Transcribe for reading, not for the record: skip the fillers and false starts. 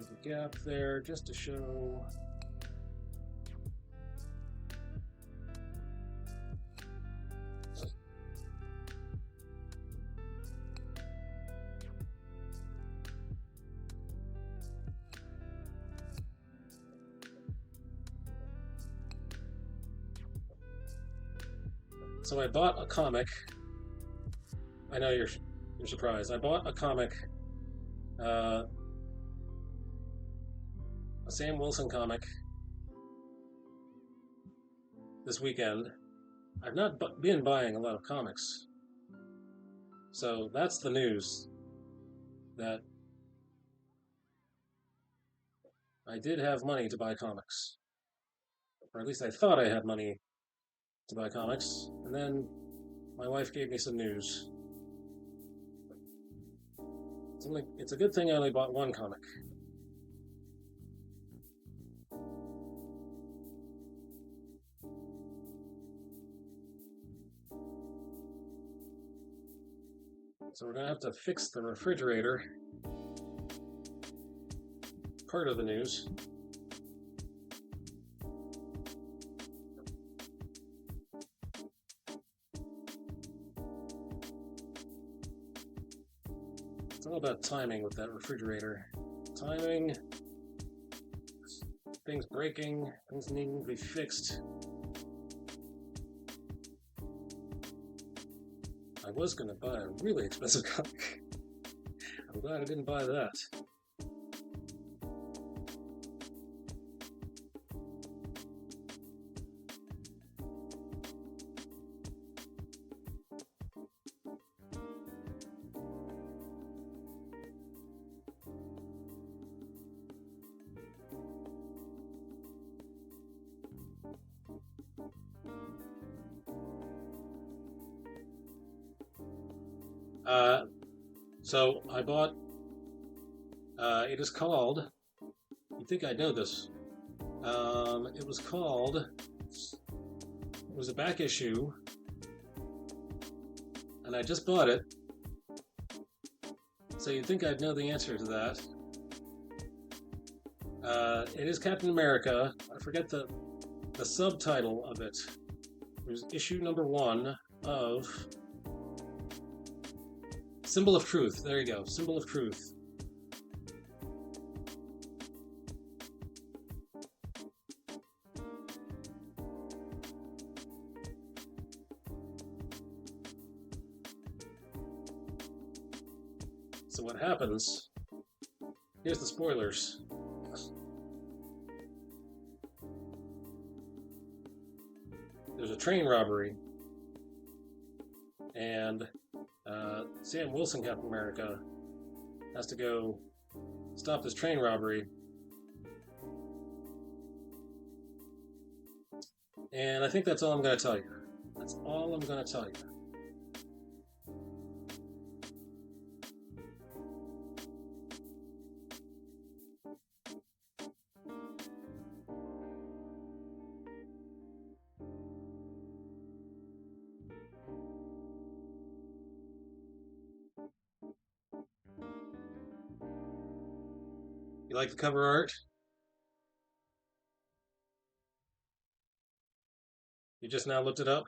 There's a gap there just to show. So I bought a comic. I know you're surprised. I bought a comic, uh, a Sam Wilson comic, this weekend. I've not been buying a lot of comics, so that's the news. That I did have money to buy comics, or at least I thought I had money to buy comics, and then my wife gave me some news. It's a good thing I only bought one comic. So we're gonna have to fix the refrigerator. Part of the news. It's all about timing with that refrigerator. Timing, things breaking, things needing to be fixed. I was going to buy a really expensive comic. I'm glad I didn't buy that. So I bought, it is called, you'd think I'd know this. It was called, it was a back issue, and I just bought it. So you'd think I'd know the answer to that. It is Captain America. I forget the subtitle of it. It was issue number 1 of Symbol of Truth. There you go. Symbol of Truth. So what happens, here's the spoilers. There's a train robbery, and Sam Wilson, Captain America, has to go stop this train robbery. And I think that's all I'm going to tell you. That's all I'm going to tell you. You like the cover art? You just now looked it up?